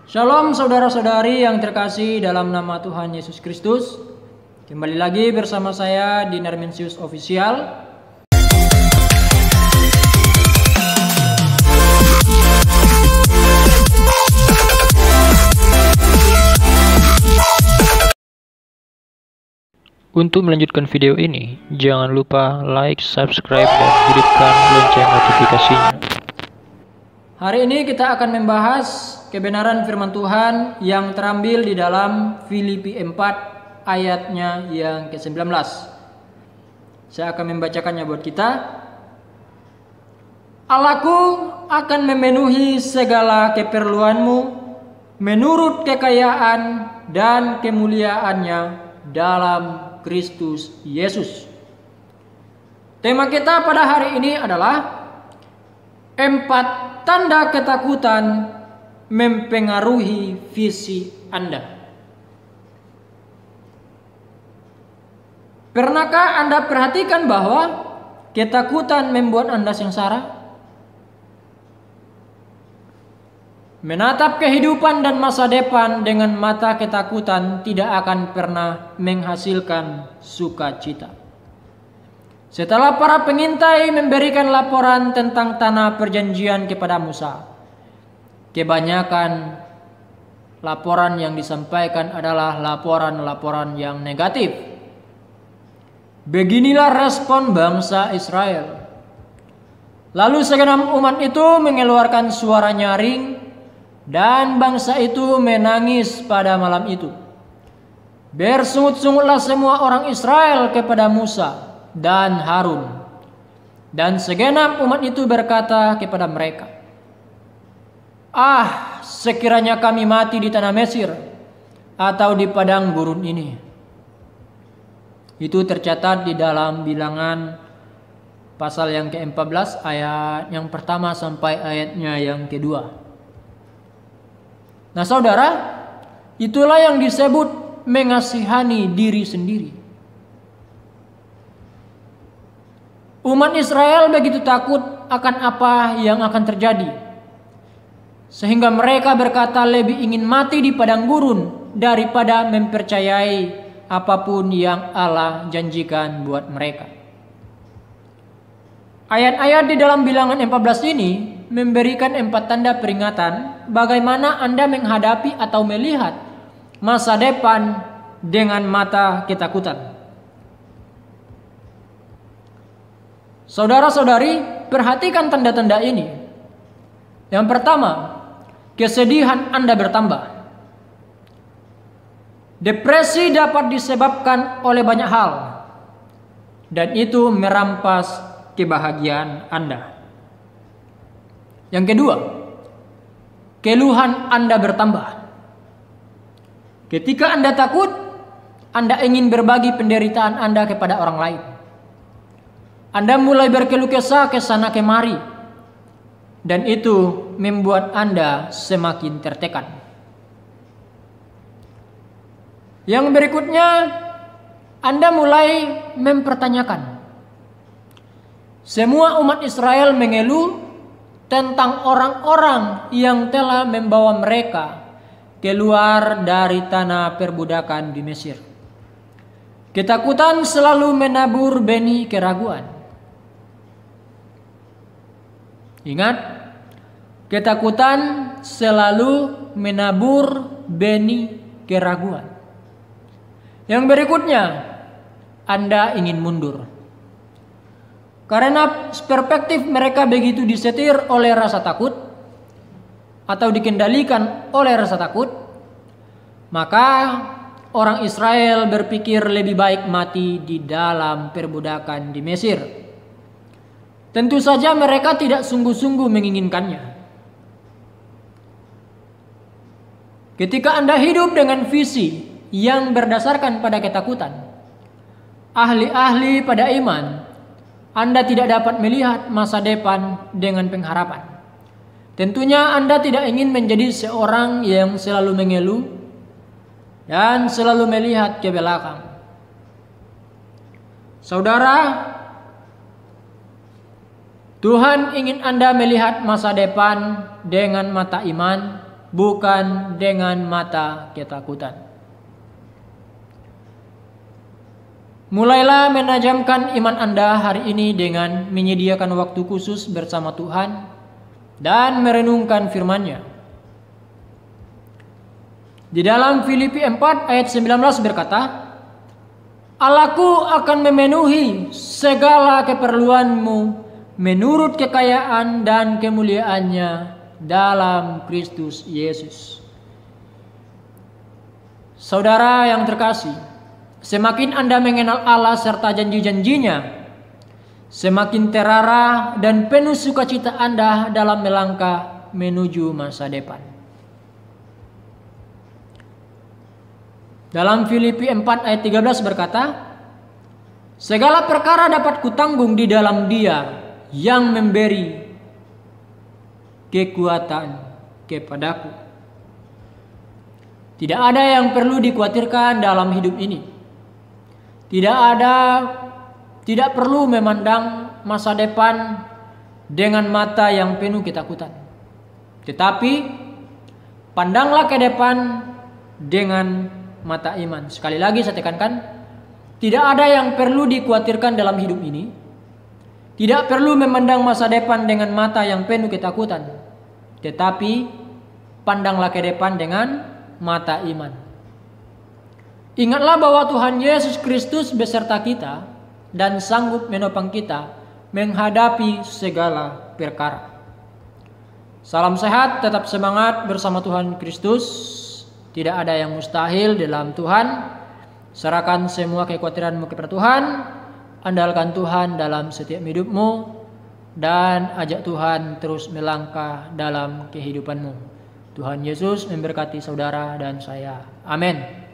Shalom saudara-saudari yang terkasih dalam nama Tuhan Yesus Kristus. Kembali lagi bersama saya di Narmensius Official. Untuk melanjutkan video ini, jangan lupa like, subscribe, dan hidupkan lonceng notifikasinya. Hari ini kita akan membahas kebenaran firman Tuhan yang terambil di dalam Filipi 4 ayatnya yang ke-19. Saya akan membacakannya buat kita. Allahku akan memenuhi segala keperluanmu menurut kekayaan dan kemuliaannya dalam Kristus Yesus. Tema kita pada hari ini adalah 4 tanda ketakutan mempengaruhi visi Anda. Pernahkah Anda perhatikan bahwa ketakutan membuat Anda sengsara? Menatap kehidupan dan masa depan dengan mata ketakutan tidak akan pernah menghasilkan sukacita. Setelah para pengintai memberikan laporan tentang tanah perjanjian kepada Musa, kebanyakan laporan yang disampaikan adalah laporan-laporan yang negatif. Beginilah respon bangsa Israel. Lalu segenap umat itu mengeluarkan suara nyaring, dan bangsa itu menangis pada malam itu. Bersungut-sungutlah semua orang Israel kepada Musa dan Harun, dan segenap umat itu berkata kepada mereka, sekiranya kami mati di tanah Mesir atau di padang gurun ini. Itu tercatat di dalam Bilangan pasal yang ke-14 ayat yang pertama sampai ayatnya yang kedua. Nah saudara, itulah yang disebut mengasihani diri sendiri. Umat Israel begitu takut akan apa yang akan terjadi, sehingga mereka berkata lebih ingin mati di padang gurun daripada mempercayai apapun yang Allah janjikan buat mereka. Ayat-ayat di dalam Bilangan 14 ini memberikan 4 tanda peringatan bagaimana Anda menghadapi atau melihat masa depan dengan mata ketakutan. Saudara-saudari, perhatikan tanda-tanda ini. Yang pertama, kesedihan Anda bertambah. Depresi dapat disebabkan oleh banyak hal, dan itu merampas kebahagiaan Anda. Yang kedua, keluhan Anda bertambah. Ketika Anda takut, Anda ingin berbagi penderitaan Anda kepada orang lain. Anda mulai berkeluh kesah ke sana kemari, dan itu membuat Anda semakin tertekan. Yang berikutnya, Anda mulai mempertanyakan. Semua umat Israel mengeluh tentang orang-orang yang telah membawa mereka keluar dari tanah perbudakan di Mesir. Ketakutan selalu menabur benih keraguan. Ingat, ketakutan selalu menabur benih keraguan. Yang berikutnya, Anda ingin mundur. Karena perspektif mereka begitu disetir oleh rasa takut atau dikendalikan oleh rasa takut, maka orang Israel berpikir lebih baik mati di dalam perbudakan di Mesir. Tentu saja mereka tidak sungguh-sungguh menginginkannya. Ketika Anda hidup dengan visi yang berdasarkan pada ketakutan, ahli-ahli pada iman, Anda tidak dapat melihat masa depan dengan pengharapan. Tentunya Anda tidak ingin menjadi seorang yang selalu mengeluh dan selalu melihat ke belakang. Saudara, Tuhan ingin Anda melihat masa depan dengan mata iman bukan dengan mata ketakutan. Mulailah menajamkan iman Anda hari ini dengan menyediakan waktu khusus bersama Tuhan dan merenungkan firman-Nya. Di dalam Filipi 4 ayat 19 berkata, Allahku akan memenuhi segala keperluanmu menurut kekayaan dan kemuliaannya dalam Kristus Yesus. Saudara yang terkasih, semakin Anda mengenal Allah serta janji-janjinya, semakin terarah dan penuh sukacita Anda dalam melangkah menuju masa depan. Dalam Filipi 4 ayat 13 berkata, segala perkara dapat kutanggung di dalam Dia yang memberi kekuatan kepadaku. Tidak ada yang perlu dikhawatirkan dalam hidup ini. Tidak perlu memandang masa depan dengan mata yang penuh ketakutan. Tetapi pandanglah ke depan dengan mata iman. Sekali lagi saya tekankan, tidak ada yang perlu dikhawatirkan dalam hidup ini. Tidak perlu memandang masa depan dengan mata yang penuh ketakutan. Tetapi pandanglah ke depan dengan mata iman. Ingatlah bahwa Tuhan Yesus Kristus beserta kita dan sanggup menopang kita menghadapi segala perkara. Salam sehat, tetap semangat bersama Tuhan Kristus. Tidak ada yang mustahil dalam Tuhan. Serahkan semua kekhawatiranmu kepada Tuhan. Andalkan Tuhan dalam setiap hidupmu. Dan ajak Tuhan terus melangkah dalam kehidupanmu. Tuhan Yesus memberkati saudara dan saya. Amin.